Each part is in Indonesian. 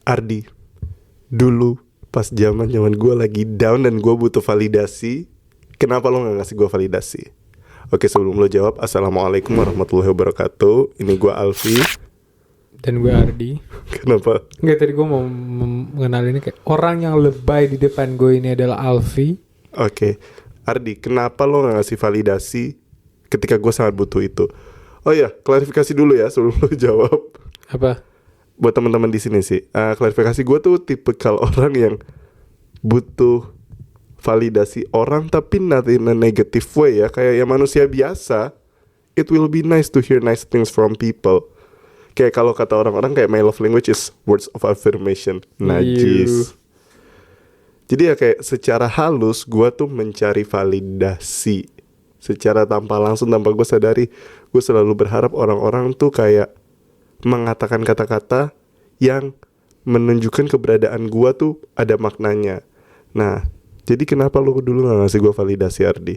Ardi, dulu pas zaman gue lagi down dan gue butuh validasi, kenapa lo nggak ngasih gue validasi? Oke, sebelum lo jawab, assalamualaikum warahmatullahi wabarakatuh. Ini gue Alfi. Dan gue Ardi. Kenapa? Enggak, tadi gue mau mengenalin kayak orang yang lebay di depan gue ini adalah Alfi. Oke, Ardi, kenapa lo nggak ngasih validasi ketika gue sangat butuh itu? Oh iya, klarifikasi dulu ya sebelum lo jawab. Apa? Buat teman-teman di sini sih, klarifikasi gue tuh tipikal orang yang butuh validasi orang tapi not in a negative way ya, kayak ya manusia biasa. It will be nice to hear nice things from people. Kayak kalau kata orang-orang kayak my love language is words of affirmation. Najis. Jadi ya kayak secara halus gue tuh mencari validasi. Secara tanpa langsung, tanpa gue sadari, gue selalu berharap orang-orang tuh kayak mengatakan kata-kata yang menunjukkan keberadaan gue tuh ada maknanya. Nah, jadi kenapa lu dulu gak ngasih gue validasi, Ardi?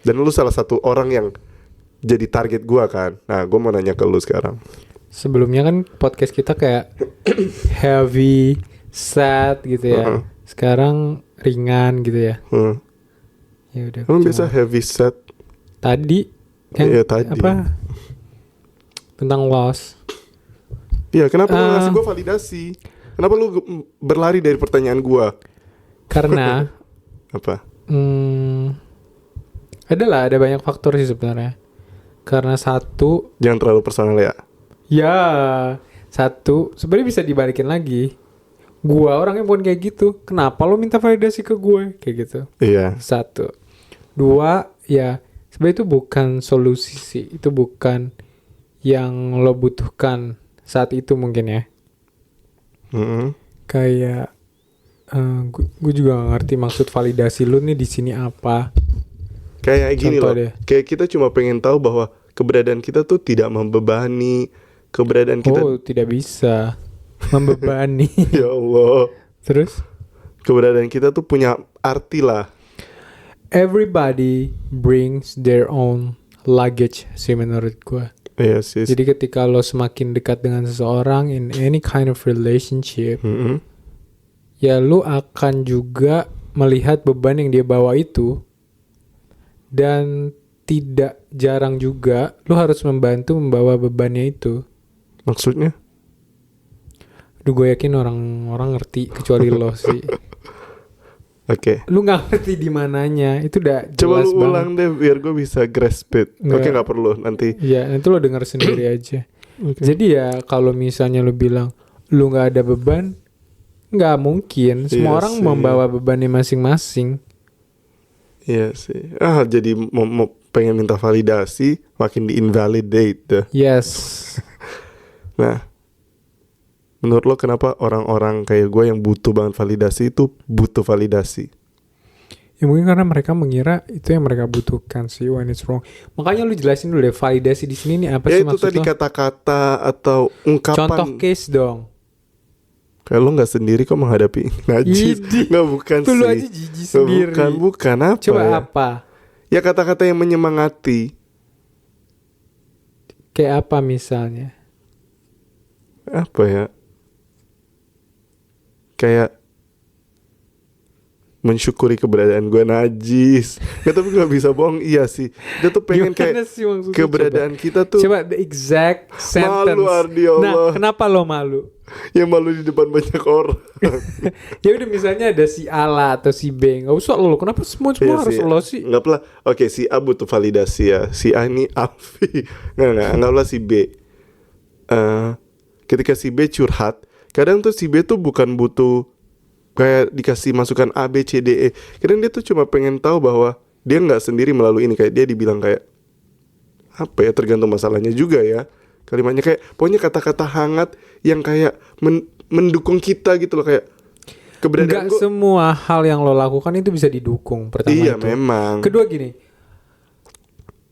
Dan lu salah satu orang yang jadi target gue kan. Nah, gue mau nanya ke lu sekarang. Sebelumnya kan podcast kita kayak heavy, sad gitu ya. Sekarang ringan gitu ya. Ya udah. Emang biasa heavy set? Tadi yang Iya, tadi. apa? Tentang loss. Iya, kenapa lu ngasih gue validasi? Kenapa lu berlari dari pertanyaan gue? Karena Apa? ada banyak faktor sih sebenarnya. Karena satu, Jangan terlalu personal ya. ya satu sebenarnya bisa dibalikin lagi. Gua orangnya bukan kayak gitu. Kenapa lo minta validasi ke gue kayak gitu? Iya. Satu. Dua, ya sebenarnya itu bukan solusi sih. Itu bukan yang lo butuhkan saat itu mungkin ya. Kayak gue juga gak ngerti maksud validasi lo nih di sini apa. Kayak gini Contoh loh. deh. Kayak kita cuma pengen tahu bahwa keberadaan kita tuh tidak membebani. Keberadaan kita. Oh, tidak bisa membebani. Ya Allah. Terus? Keberadaan kita tuh punya arti lah. Everybody brings their own luggage sih menurut gue. Iya sih. Jadi ketika lo semakin dekat dengan seseorang in any kind of relationship, ya lo akan juga melihat beban yang dia bawa itu. Dan tidak jarang juga lo harus membantu membawa bebannya itu. Maksudnya? Aduh, gue yakin orang-orang ngerti kecuali lo sih. Oke. Lu nggak ngerti di mananya, itu udah Coba jelas lu banget. ulang deh biar gue bisa grasp it. Oke, nggak perlu nanti. Ya, nanti lo denger sendiri aja. Okay. Jadi ya kalau misalnya lo bilang lu nggak ada beban, nggak mungkin. Semua orang membawa bebannya masing-masing. Iya sih. Jadi mau pengen minta validasi, makin di-invalidate dah. Yes. Nah, menurut lo kenapa orang-orang kayak gue yang butuh banget validasi itu butuh validasi? Ya mungkin karena mereka mengira itu yang mereka butuhkan sih when it's wrong. Makanya lu jelasin dulu deh validasi di sini nih apa sih maksudnya? Ya itu tadi kata-kata atau ungkapan. Contoh case dong. Kayak lo gak sendiri kok menghadapi najis. Gak, bukan tuh sih. Lu aja jijik sendiri. Bukan apa. Coba ya? apa? Ya kata-kata yang menyemangati. Kayak apa misalnya? Apa ya? Kayak mensyukuri keberadaan gue najis. Tapi gak bisa bohong. Iya sih. Dia tuh pengen kayak keberadaan kita tuh. Coba the exact sentence. Malu, Ardi, Allah. Nah, kenapa lo malu? Ya malu di depan banyak orang. Ya udah misalnya ada si A lah atau si B. Gak usah lo. Kenapa semua harus lo sih? Nggak lah. Oke, si A butuh validasi ya. Si A ini Alfi. Nggak lah si B. Ketika si B curhat, kadang tuh si B tuh bukan butuh kayak dikasih masukan A, B, C, D, E. Kadang dia tuh cuma pengen tahu bahwa dia nggak sendiri melalui ini. Kayak dia dibilang kayak apa ya, tergantung masalahnya juga ya. Kalimatnya kayak pokoknya kata-kata hangat yang kayak mendukung kita gitu loh. Kayak keberadaan Nggak semua hal yang lo lakukan itu bisa didukung. Pertama iya, itu. memang. Kedua gini,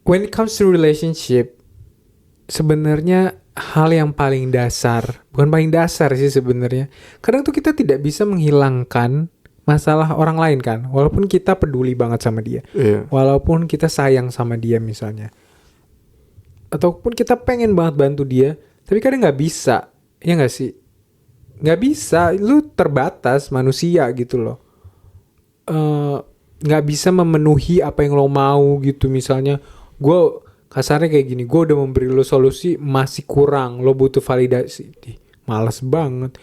when it comes to relationship, sebenarnya hal yang paling dasar, bukan paling dasar sih sebenarnya. Kadang tuh kita tidak bisa menghilangkan masalah orang lain kan, walaupun kita peduli banget sama dia, walaupun kita sayang sama dia misalnya, ataupun kita pengen banget bantu dia, tapi kadang nggak bisa, ya nggak sih? nggak bisa, lu terbatas manusia gitu loh. Nggak bisa memenuhi apa yang lo mau gitu. Misalnya gue kasarnya kayak gini, gue udah memberi lo solusi masih kurang, lo butuh validasi. Males banget.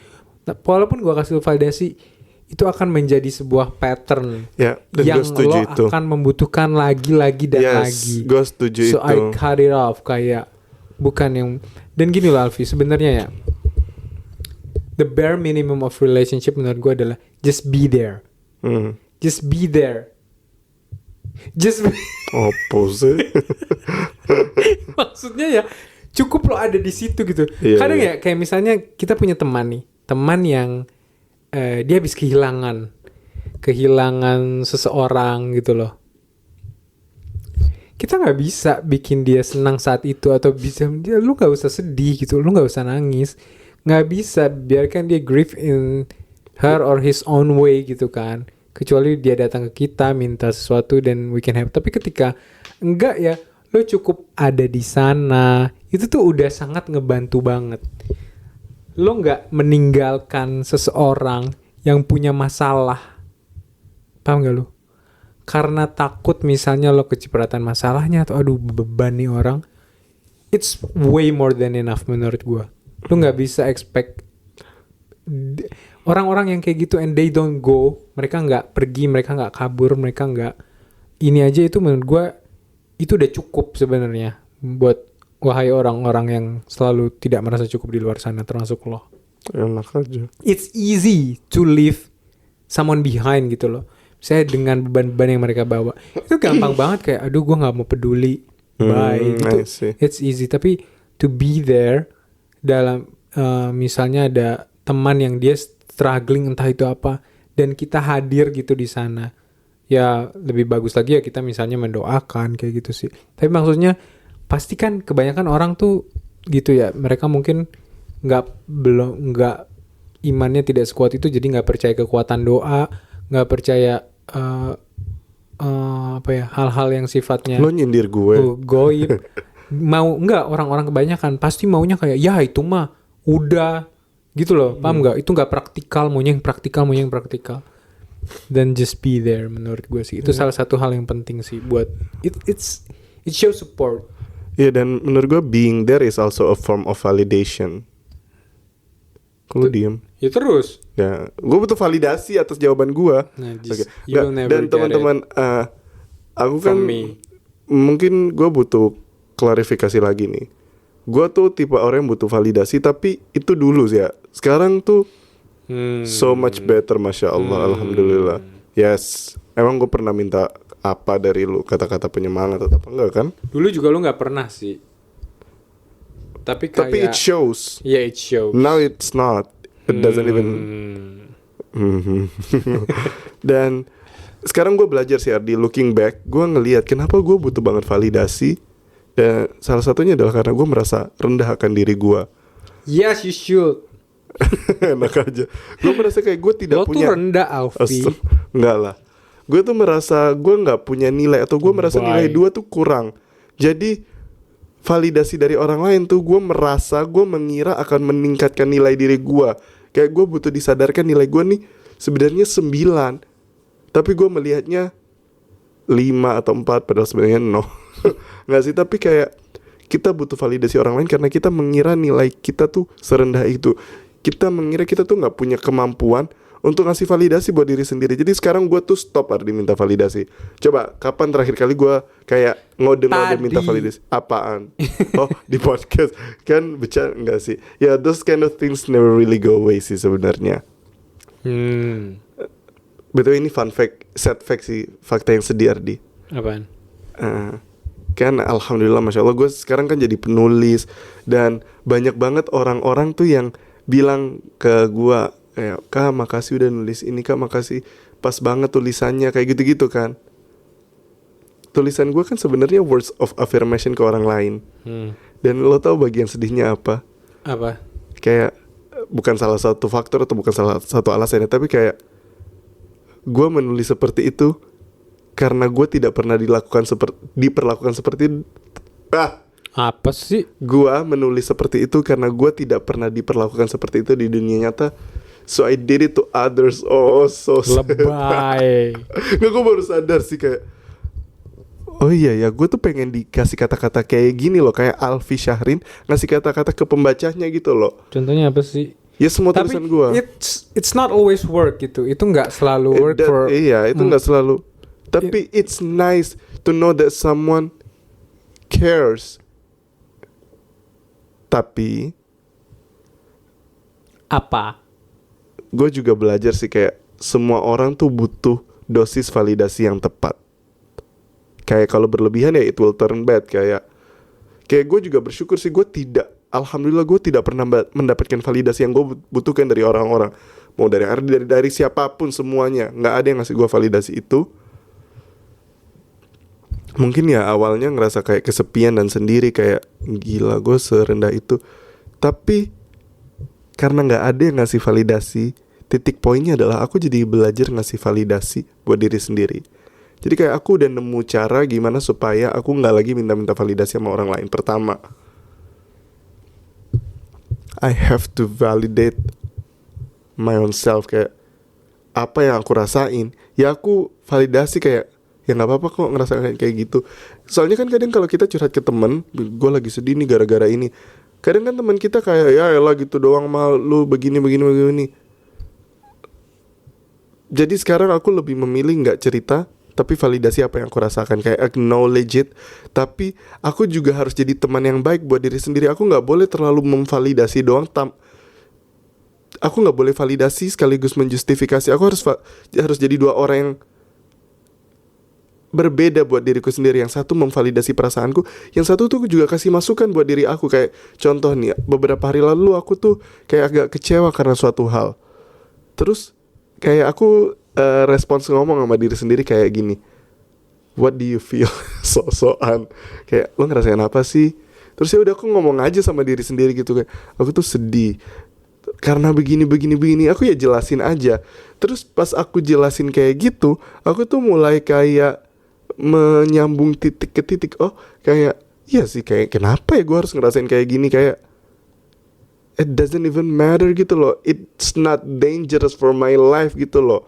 Nah, walaupun gue kasih lo validasi, itu akan menjadi sebuah pattern Ya, dan yang gue setuju lo itu. akan membutuhkan lagi dan Yes, lagi. gue setuju So itu. I cut it off, kayak bukan yang. Dan gini loh Alfi, sebenarnya ya, the bare minimum of relationship menurut gue adalah just be there. Just be there. Just Apa sih? maksudnya ya cukup lo ada di situ gitu. Iya, Kadang iya. ya kayak misalnya kita punya teman nih, teman yang dia habis kehilangan seseorang gitu loh. Kita nggak bisa bikin dia senang saat itu, atau bisa dia, lu nggak usah sedih gitu, lu nggak usah nangis, nggak bisa, biarkan dia grieve in her or his own way gitu kan. Kecuali dia datang ke kita minta sesuatu dan we can help. Tapi ketika enggak ya, lo cukup ada di sana, itu tuh udah sangat ngebantu banget. Lo nggak meninggalkan seseorang yang punya masalah, paham gak lo? Karena takut misalnya lo kecipratan masalahnya, atau aduh beban nih orang. It's way more than enough menurut gue. Lo nggak bisa expect orang-orang yang kayak gitu and they don't go, mereka nggak pergi, mereka nggak kabur, mereka nggak ini aja, itu menurut gue itu udah cukup sebenarnya buat wahai orang-orang yang selalu tidak merasa cukup di luar sana, termasuk lo. Enak aja. It's easy to leave someone behind gitu loh. Saya dengan beban-beban yang mereka bawa, itu gampang banget kayak aduh gue nggak mau peduli, bye gitu. I see. It's easy, tapi to be there dalam misalnya ada teman yang dia struggling entah itu apa, dan kita hadir gitu di sana, ya lebih bagus lagi ya kita misalnya mendoakan kayak gitu sih. Tapi maksudnya pasti kan kebanyakan orang tuh gitu ya, mereka mungkin nggak imannya tidak sekuat itu, jadi nggak percaya kekuatan doa, nggak percaya apa ya, hal-hal yang sifatnya Lo nyindir gue. goib. Mau nggak, orang-orang kebanyakan pasti maunya kayak ya itu mah udah gitu loh, paham nggak? Itu nggak praktikal, maunya yang praktikal. Dan just be there menurut gue sih itu salah satu hal yang penting sih buat it shows support. Iya, dan menurut gue being there is also a form of validation. Kalau diem, Ya terus. ya gue butuh validasi atas jawaban gue. Nah, Oke. you will never Dan get teman-teman, aku kan from me. mungkin gue butuh klarifikasi lagi nih. Gue tuh tipe orang yang butuh validasi, tapi itu dulu sih ya. Sekarang tuh so much better, masya Allah, alhamdulillah. Yes, emang gue pernah minta apa dari lu, kata-kata penyemangat atau apa enggak kan? Dulu juga lu nggak pernah sih. Tapi kayak Tapi it shows. yeah, it shows. Now it's not. It doesn't even. Dan sekarang gue belajar sih Ardi, looking back, gue ngelihat kenapa gue butuh banget validasi. Dan salah satunya adalah karena gue merasa rendah akan diri gue. Yes, you should. Enak aja. Gue merasa kayak gue tidak Lo punya. tuh rendah, Alfi. Enggak lah. Gue tuh merasa gue nggak punya nilai, atau gue merasa nilai 2 tuh kurang. Jadi validasi dari orang lain tuh gue merasa, gue mengira akan meningkatkan nilai diri gue. Kayak gue butuh disadarkan nilai gue nih sebenarnya 9, tapi gue melihatnya 5 atau 4, padahal sebenarnya 0. Nggak sih, tapi kayak kita butuh validasi orang lain karena kita mengira nilai kita tuh serendah itu. Kita mengira kita tuh nggak punya kemampuan untuk ngasih validasi buat diri sendiri. Jadi sekarang gue tuh stop Ardi minta validasi. Coba kapan terakhir kali gue kayak ngode minta validasi? Apaan? Oh, di podcast kan bercanda, enggak sih? Ya, those kind of things never really go away sih sebenarnya. Betul, ini fun fact, sad fact sih, fakta yang sedih Ardi. Apaan? Kan alhamdulillah masya Allah gue sekarang kan jadi penulis, dan banyak banget orang-orang tuh yang bilang ke gue kayak, Kak makasih udah nulis ini, Kak makasih, pas banget tulisannya, kayak gitu-gitu kan. Tulisan gue kan sebenarnya words of affirmation ke orang lain. Dan lo tau bagian sedihnya apa? Apa? Kayak bukan salah satu faktor atau bukan salah satu alasannya, tapi kayak gue menulis seperti itu karena gue tidak pernah diperlakukan seperti Apa sih? Gua menulis seperti itu karena gua tidak pernah diperlakukan seperti itu di dunia nyata. So I did it to others. Oh, so sad. Lebay. Nggak, gue baru sadar sih kayak, oh iya ya, gue tuh pengen dikasih kata-kata kayak gini loh, kayak Alfi Syahrin ngasih kata-kata ke pembacanya gitu loh. Contohnya apa sih? Ya semua Tapi tulisan gue. it's not always work gitu. Itu nggak selalu work for. Iya, itu nggak selalu. Tapi it's nice to know that someone cares. Tapi Apa? gue juga belajar sih kayak semua orang tuh butuh dosis validasi yang tepat. Kayak kalau berlebihan ya it will turn bad. Kayak gue juga bersyukur sih, alhamdulillah gue tidak pernah mendapatkan validasi yang gue butuhkan dari orang-orang. Mau dari siapapun, semuanya nggak ada yang ngasih gue validasi itu. Mungkin ya awalnya ngerasa kayak kesepian dan sendiri, kayak gila gue serendah itu. Tapi karena nggak ada yang ngasih validasi, titik poinnya adalah aku jadi belajar ngasih validasi buat diri sendiri. Jadi kayak aku udah nemu cara gimana supaya aku nggak lagi minta-minta validasi sama orang lain. Pertama, I have to validate my own self. Kayak apa yang aku rasain, ya aku validasi kayak ya nggak apa-apa kok ngerasain kayak gitu. Soalnya kan kadang kalau kita curhat ke temen, gue lagi sedih nih gara-gara ini. Kadang kan teman kita kayak ya elah gitu doang, malu begini. Jadi sekarang aku lebih memilih nggak cerita, tapi validasi apa yang aku rasakan, kayak acknowledge it. Tapi aku juga harus jadi teman yang baik buat diri sendiri. Aku nggak boleh terlalu memvalidasi doang. Aku nggak boleh validasi sekaligus menjustifikasi. Aku harus jadi dua orang yang berbeda buat diriku sendiri. Yang satu memvalidasi perasaanku, yang satu tuh juga kasih masukan buat diri aku. Kayak contoh nih, beberapa hari lalu aku tuh kayak agak kecewa karena suatu hal. Terus kayak aku respons ngomong sama diri sendiri kayak gini, what do you feel? So-soan kayak lo ngerasain apa sih? Terus ya udah aku ngomong aja sama diri sendiri gitu, kayak aku tuh sedih karena begini. Aku ya jelasin aja. Terus pas aku jelasin kayak gitu, aku tuh mulai kayak menyambung titik ke titik. Oh kayak iya sih, kayak kenapa ya gue harus ngerasain kayak gini, kayak it doesn't even matter gitu loh. It's not dangerous for my life gitu loh.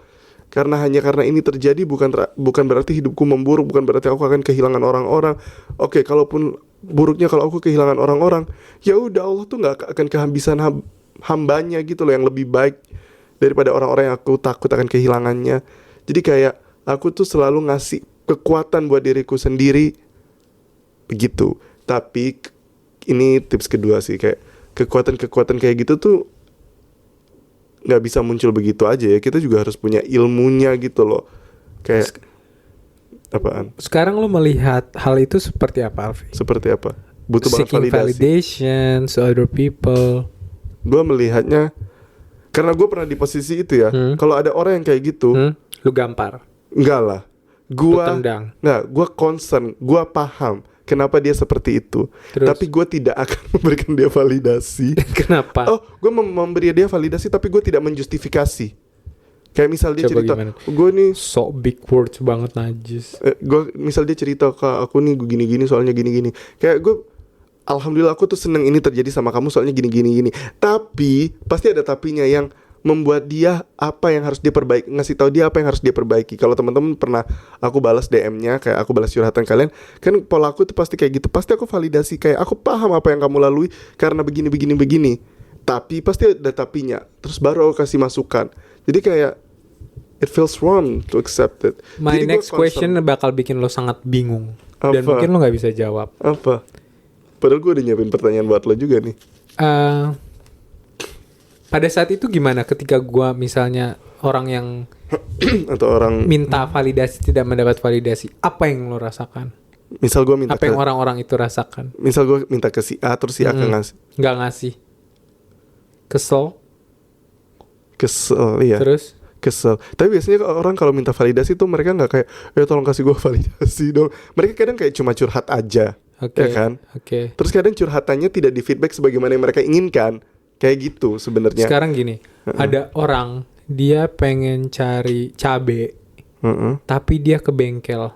Karena ini terjadi bukan berarti hidupku memburuk, bukan berarti aku akan kehilangan orang-orang. Oke, kalaupun buruknya kalau aku kehilangan orang-orang, ya udah Allah tuh nggak akan kehabisan hambanya gitu loh yang lebih baik daripada orang-orang yang aku takut akan kehilangannya. Jadi kayak aku tuh selalu ngasih kekuatan buat diriku sendiri begitu. Tapi ini tips kedua sih, kayak kekuatan kayak gitu tuh nggak bisa muncul begitu aja ya. Kita juga harus punya ilmunya gitu loh. Kayak apaan? Sekarang lo melihat hal itu seperti apa, Alfi? Seperti apa? Butuh banget Seeking validasi. validation to other people. Gue melihatnya karena gue pernah di posisi itu ya. Kalau ada orang yang kayak gitu, lu gampar. enggak lah. Lu tendang. Gue concern, gue paham kenapa dia seperti itu. Terus? Tapi gue tidak akan memberikan dia validasi. Kenapa? Oh, gue memberi dia validasi, tapi gue tidak menjustifikasi. Kayak misal dia Coba cerita, gimana? gue nih, So big words banget najis. misal dia cerita ke aku nih, gue gini-gini soalnya gini-gini. Kayak gue, alhamdulillah aku tuh seneng ini terjadi sama kamu soalnya gini-gini. Tapi pasti ada tapinya yang membuat dia apa yang harus dia perbaiki, ngasih tahu dia apa yang harus dia perbaiki. Kalau teman-teman pernah aku balas DM-nya, kayak aku balas curhatan kalian, kan pola aku tuh pasti kayak gitu. Pasti aku validasi, kayak aku paham apa yang kamu lalui karena begini. Tapi pasti ada tapinya. Terus baru aku kasih masukan. Jadi kayak it feels wrong to accept it. My Jadi next question bakal bikin lo sangat bingung. Dan Apa? mungkin lo gak bisa jawab. Apa? Padahal gue udah nyiapin pertanyaan buat lo juga nih. Pada saat itu gimana ketika gua misalnya orang yang Atau orang, minta validasi tidak mendapat validasi, apa yang lo rasakan? misal gue minta Apa yang orang-orang itu rasakan? misal gue minta ke si A, terus si A ngasih. Nggak ngasih. Kesel. Kesel, iya. Terus? Kesel. Tapi biasanya orang kalau minta validasi tuh mereka nggak kayak, tolong kasih gue validasi dong. Mereka kadang kayak cuma curhat aja, Oke. ya kan? Oke. Terus kadang curhatannya tidak di feedback sebagaimana yang mereka inginkan. Kayak gitu sebenarnya. Sekarang gini, ada orang dia pengen cari cabe, tapi dia ke bengkel.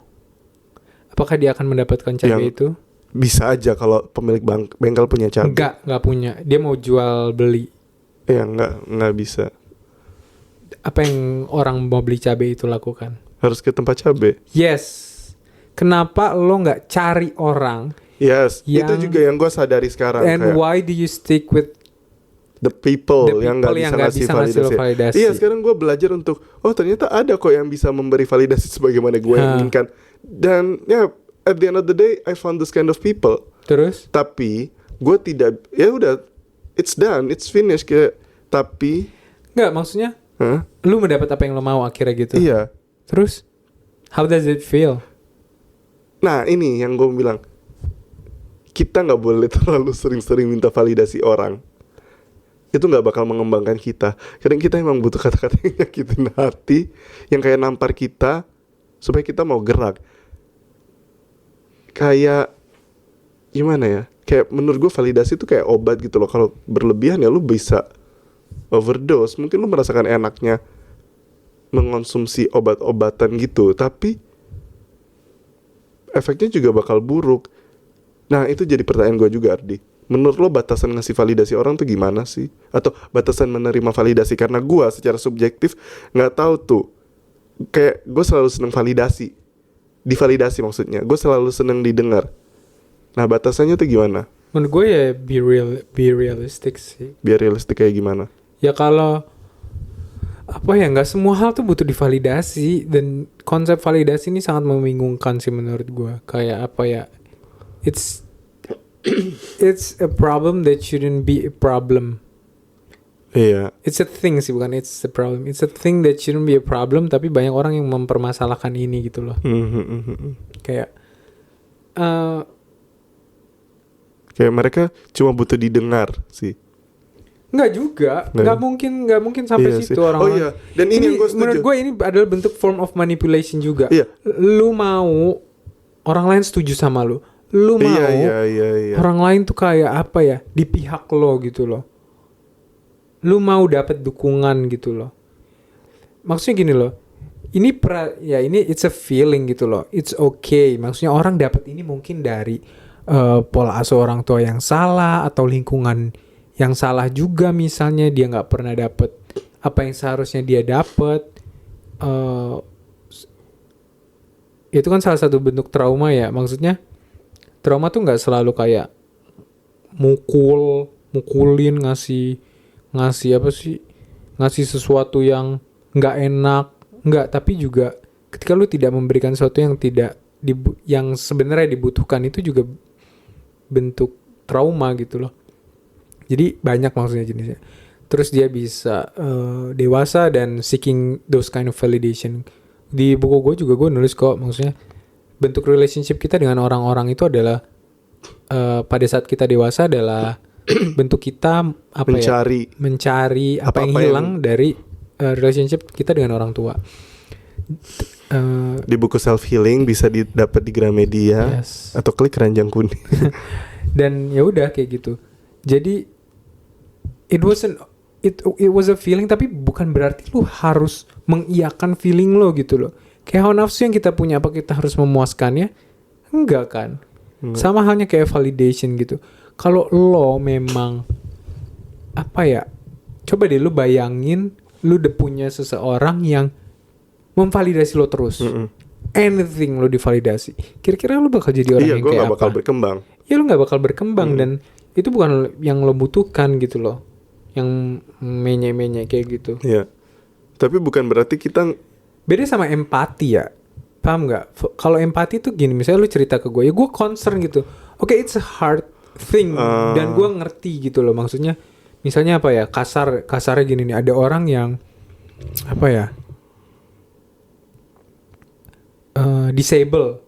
Apakah dia akan mendapatkan cabe Yang itu? Bisa aja kalau pemilik bengkel punya cabai. Nggak punya. Dia mau jual beli. Ya nggak bisa. Apa yang orang mau beli cabai itu lakukan? Harus ke tempat cabai. Yes. Kenapa lo nggak cari orang? Yes, Yang- itu juga yang gue sadari sekarang. And Kayak why do you stick with the people, the yang people nggak yang bisa nggak ngasih bisa ngasih lo validasi? Iya, sekarang gue belajar untuk ternyata ada kok yang bisa memberi validasi sebagaimana gue inginkan. Dan ya, at the end of the day, I found this kind of people. Terus? Tapi gue tidak, ya udah, it's done, it's finished. Kayak, tapi, Nggak, maksudnya huh? lu mendapat apa yang lo mau akhirnya gitu. Iya. Terus? How does it feel? Nah ini yang gue bilang, kita nggak boleh terlalu sering-sering minta validasi orang. Itu nggak bakal mengembangkan kita. Kadang kita emang butuh kata-kata yang nyakitin hati, yang kayak nampar kita supaya kita mau gerak. Kayak gimana ya? Kayak menurut gue validasi itu kayak obat gitu loh. Kalau berlebihan ya lu bisa overdose. Mungkin lu merasakan enaknya mengonsumsi obat-obatan gitu, tapi efeknya juga bakal buruk. Nah itu jadi pertanyaan gue juga, Ardi. Menurut lo batasan ngasih validasi orang tuh gimana sih? Atau batasan menerima validasi? Karena gue secara subjektif gak tahu tuh. Kayak gue selalu seneng validasi. Divalidasi maksudnya. Gue selalu seneng didengar. Nah batasannya tuh gimana? Menurut gue ya be realistic sih. Biar realistik kayak gimana? Ya kalau apa ya, nggak semua hal tuh butuh divalidasi, dan konsep validasi ini sangat membingungkan sih menurut gue. Kayak apa ya? It's a problem that shouldn't be a problem. Iya. It's a thing sih, bukan it's a problem. It's a thing that shouldn't be a problem, tapi banyak orang yang mempermasalahkan ini gitu loh. Kayak Kayak mereka cuma butuh didengar sih. nggak juga, nggak mungkin sampai Iya situ sih. orang. Oh iya, dan ini yang gue setuju. Menurut gue ini adalah bentuk form of manipulation juga. Iya. Lu mau orang lain setuju sama lu, lu mau Iya. orang lain tuh kayak apa ya, di pihak lo gitu loh. Lu mau dapat dukungan gitu loh. Maksudnya gini loh, ini it's a feeling gitu loh. It's okay. Maksudnya orang dapat ini mungkin dari pola asuh orang tua yang salah, atau lingkungan yang salah juga, misalnya dia nggak pernah dapet apa yang seharusnya dia dapet. Itu kan salah satu bentuk trauma ya. Maksudnya trauma tuh nggak selalu kayak mukulin, ngasih apa sih, ngasih sesuatu yang nggak enak, nggak, tapi juga ketika lu tidak memberikan sesuatu yang yang sebenarnya dibutuhkan, itu juga bentuk trauma gitu loh. Jadi banyak maksudnya jenisnya. Terus dia bisa dewasa dan seeking those kind of validation. Di buku gue juga gue nulis kok, maksudnya bentuk relationship kita dengan orang-orang itu adalah pada saat kita dewasa adalah bentuk kita mencari apa yang hilang dari relationship kita dengan orang tua. Di buku self healing bisa didapat di Gramedia, yes. Atau klik keranjang kuning. Dan ya udah kayak gitu. Jadi it was a feeling, tapi bukan berarti lu harus mengiyakan feeling lo gitu loh. Kayak hawa nafsu yang kita punya, apa kita harus memuaskannya? Enggak kan? Sama halnya kayak validation gitu. Kalau lo memang apa ya? Coba deh lu bayangin lu udah punya seseorang yang memvalidasi lo terus. Anything lo divalidasi. Kira-kira lu bakal jadi orang yang kayak apa? Iya, gue gak bakal berkembang. Ya lu gak bakal berkembang, dan itu bukan yang lo butuhkan gitu loh. Yang menye-menye kayak gitu. Iya. Tapi bukan berarti kita... Beda sama empati ya. Paham gak? Kalau empati tuh gini, misalnya lu cerita ke gue, ya gue concern gitu. Oke, it's a hard thing. Dan gue ngerti gitu loh. Maksudnya, misalnya apa ya, kasarnya gini nih. Ada orang yang, apa ya, disable.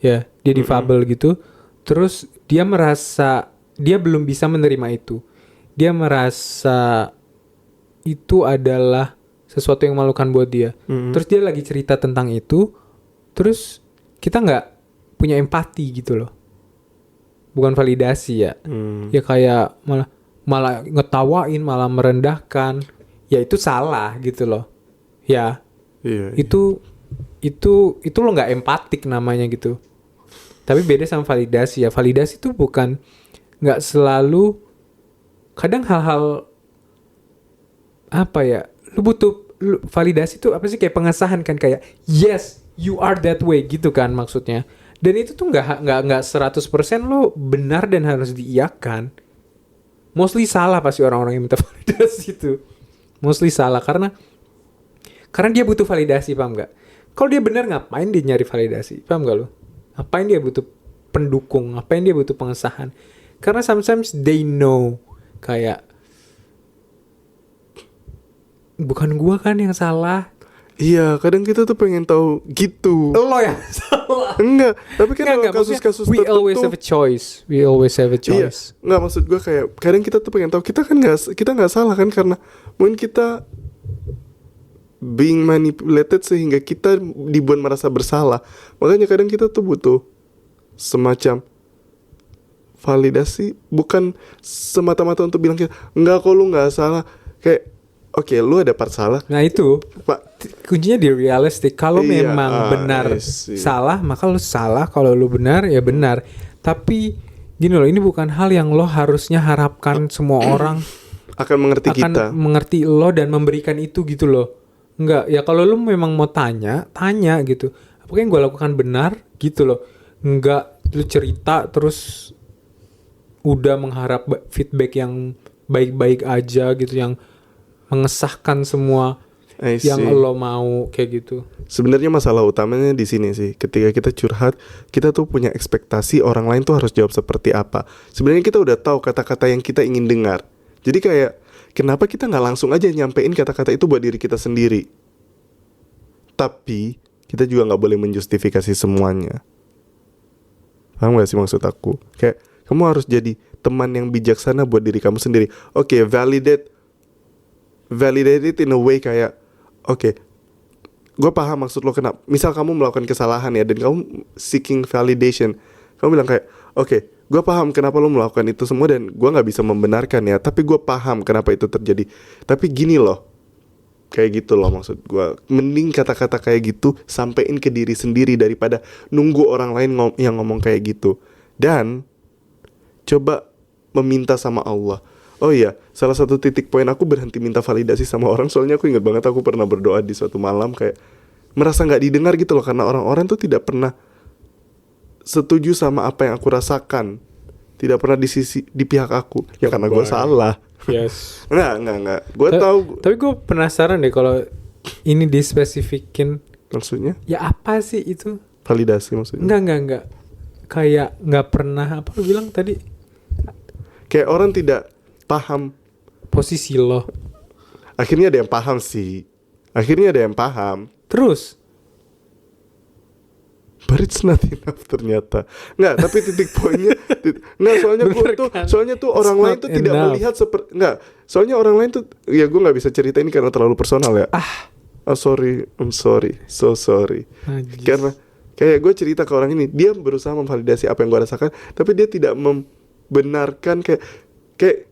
Ya, dia difabel gitu. Terus dia merasa, dia belum bisa menerima itu. Dia merasa itu adalah sesuatu yang memalukan buat dia. Terus dia lagi cerita tentang itu, terus kita nggak punya empati gitu loh. Bukan validasi ya. Ya kayak malah ngetawain, malah merendahkan. Ya itu salah gitu loh. Ya. Iya. Itu lo nggak empatik namanya gitu. Tapi beda sama validasi ya. Validasi itu bukan, nggak selalu, kadang hal-hal apa ya, validasi itu apa sih, kayak pengesahan kan, kayak yes you are that way gitu kan maksudnya. Dan itu tuh nggak 100% lo benar dan harus diiyakan. Mostly salah pasti orang-orang yang minta validasi itu. Mostly salah karena dia butuh validasi, paham nggak? Kalau dia benar, ngapain dia nyari validasi, paham nggak lo? Ngapain dia butuh pendukung, ngapain dia butuh pengesahan? Karena sometimes they know, kayak bukan gua kan yang salah. Iya, kadang kita tuh pengen tahu gitu. Lo yang salah. Enggak, tapi kan kalau kasus-kasus we always have a choice. We always have a Iya, choice. enggak, maksud gue kayak kadang kita tuh pengen tahu, kita nggak salah kan, karena mungkin kita being manipulated sehingga kita dibuat merasa bersalah. Makanya kadang kita tuh butuh semacam validasi, bukan semata-mata untuk bilang kita enggak kok, lu nggak salah. Kayak oke, lu ada part salah. Nah itu Pak, kuncinya di realistic. Kalau iya, memang benar I see. salah, maka lu salah. Kalau lu benar ya benar. Tapi gini loh, ini bukan hal yang lo harusnya harapkan semua orang akan mengerti akan kita. mengerti lo dan memberikan itu gitu loh. Enggak, ya kalau lu memang mau tanya gitu. Apakah yang gue lakukan benar gitu loh. Enggak lu cerita terus udah mengharap feedback yang baik-baik aja gitu, yang mengesahkan semua I see. yang lo mau kayak gitu. Sebenarnya masalah utamanya di sini sih. Ketika kita curhat, kita tuh punya ekspektasi orang lain tuh harus jawab seperti apa. Sebenarnya kita udah tahu kata-kata yang kita ingin dengar. Jadi kayak kenapa kita nggak langsung aja nyampein kata-kata itu buat diri kita sendiri? Tapi kita juga nggak boleh menjustifikasi semuanya. Paham gak sih maksud aku? Kayak kamu harus jadi teman yang bijaksana buat diri kamu sendiri. Oke, validate it in a way kayak oke, gue paham maksud lo kenapa. Misal kamu melakukan kesalahan ya, dan kamu seeking validation. Kamu bilang kayak oke, gue paham kenapa lo melakukan itu semua, dan gue gak bisa membenarkan ya, tapi gue paham kenapa itu terjadi. Tapi gini loh, kayak gitu loh maksud gue. Mending kata-kata kayak gitu sampein ke diri sendiri daripada nunggu orang lain yang ngomong kayak gitu. Dan coba meminta sama Allah. Oh iya, salah satu titik poin aku berhenti minta validasi sama orang, soalnya aku ingat banget aku pernah berdoa di suatu malam kayak merasa gak didengar gitu loh, karena orang-orang tuh tidak pernah setuju sama apa yang aku rasakan, tidak pernah di pihak aku. Ya karena gue salah. Yes. Enggak. Gue tahu. Tapi gue penasaran deh kalau ini dispesifikin. Maksudnya? Ya apa sih itu? Validasi maksudnya? Enggak. Kayak nggak pernah, apa lu bilang tadi? Kayak orang tidak paham posisi lo. Akhirnya ada yang paham sih. Terus? But it's not enough ternyata. Nggak, tapi titik poinnya nggak, soalnya tuh orang lain tuh tidak melihat seperti, nggak, soalnya orang lain tuh, ya gue nggak bisa cerita ini karena terlalu personal ya. Sorry, I'm sorry, so sorry. Karena kayak gue cerita ke orang ini, dia berusaha memvalidasi apa yang gue rasakan, tapi dia tidak membenarkan, kayak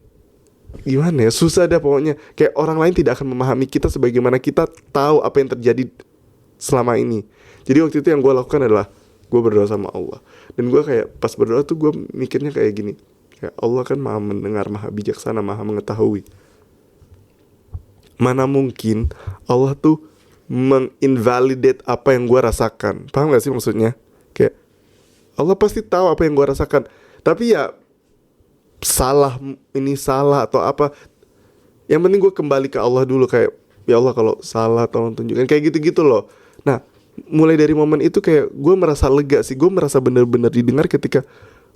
gimana ya, susah dah pokoknya. Kayak orang lain tidak akan memahami kita sebagaimana kita tahu apa yang terjadi selama ini. Jadi waktu itu yang gue lakukan adalah gue berdoa sama Allah. Dan gue kayak pas berdoa tuh gue mikirnya kayak gini, kayak Allah kan maha mendengar, maha bijaksana, maha mengetahui. Mana mungkin Allah tuh menginvalidate apa yang gue rasakan. Paham gak sih maksudnya? Kayak Allah pasti tahu apa yang gue rasakan, tapi ya salah atau apa, yang penting gue kembali ke Allah dulu, kayak ya Allah kalau salah tolong tunjukkan, kayak gitu-gitu loh. Nah, mulai dari momen itu kayak gue merasa lega sih, gue merasa benar-benar didengar ketika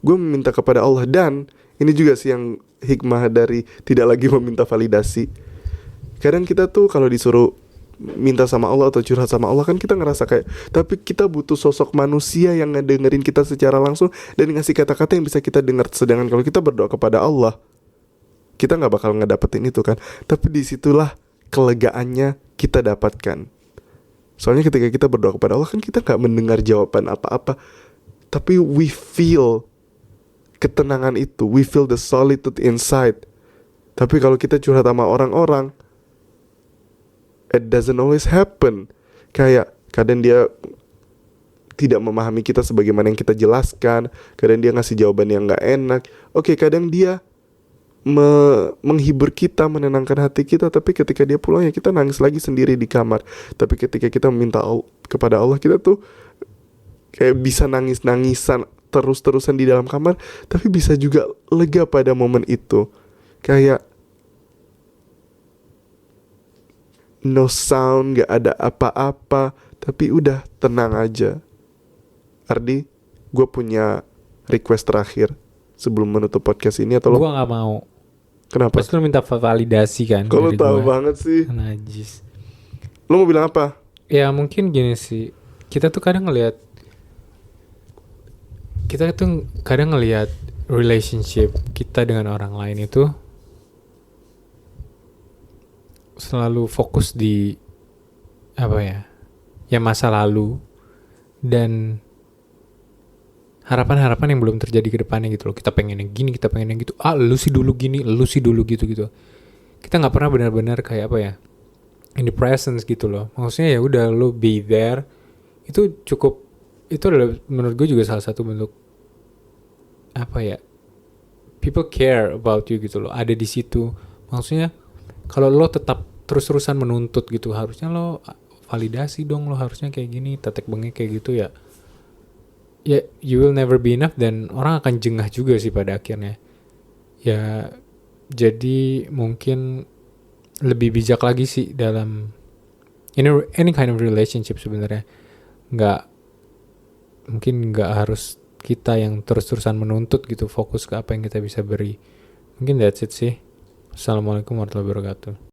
gue meminta kepada Allah. Dan ini juga sih yang hikmah dari tidak lagi meminta validasi. Kadang kita tuh kalau disuruh minta sama Allah atau curhat sama Allah kan kita ngerasa kayak, tapi kita butuh sosok manusia yang ngedengerin kita secara langsung dan ngasih kata-kata yang bisa kita dengar. Sedangkan kalau kita berdoa kepada Allah, kita nggak bakal ngedapetin itu kan. Tapi disitulah kelegaannya kita dapatkan. Soalnya ketika kita berdoa kepada Allah kan kita nggak mendengar jawaban apa-apa, tapi we feel ketenangan itu, we feel the solitude inside. Tapi kalau kita curhat sama orang-orang, it doesn't always happen. Kayak kadang dia tidak memahami kita sebagaimana yang kita jelaskan. Kadang dia ngasih jawaban yang gak enak. Oke, kadang dia menghibur kita, menenangkan hati kita. Tapi ketika dia pulang ya kita nangis lagi sendiri di kamar. Tapi ketika kita meminta kepada Allah, kita tuh kayak bisa nangis-nangisan terus-terusan di dalam kamar. Tapi bisa juga lega pada momen itu. Kayak no sound, gak ada apa-apa, tapi udah tenang aja. Ardi, gue punya request terakhir sebelum menutup podcast ini, atau lo? Gue gak mau. Kenapa? Pasti lo minta validasi kan. Kalau dari tahu gua. banget sih. Najis. Lo mau bilang apa? Ya mungkin gini sih. Kita tuh kadang ngelihat relationship kita dengan orang lain itu selalu fokus di apa ya masa lalu dan harapan-harapan yang belum terjadi ke depannya gitu loh. Kita pengen yang gini, kita pengen yang gitu. Lu sih dulu gini, lu sih dulu gitu. Kita nggak pernah benar-benar kayak apa ya, in the presence gitu loh. Maksudnya ya udah lu be there, itu cukup. Itu adalah menurut gue juga salah satu bentuk apa ya, people care about you gitu loh. Ada di situ. Maksudnya kalau lo tetap terus-terusan menuntut gitu, harusnya lo validasi dong, lo harusnya kayak gini, tetek bengek kayak gitu ya. Ya, you will never be enough, dan orang akan jengah juga sih pada akhirnya. Ya, jadi mungkin lebih bijak lagi sih dalam any kind of relationship sebenarnya. Mungkin nggak harus kita yang terus-terusan menuntut gitu, fokus ke apa yang kita bisa beri. Mungkin that's it sih. Assalamualaikum warahmatullahi wabarakatuh.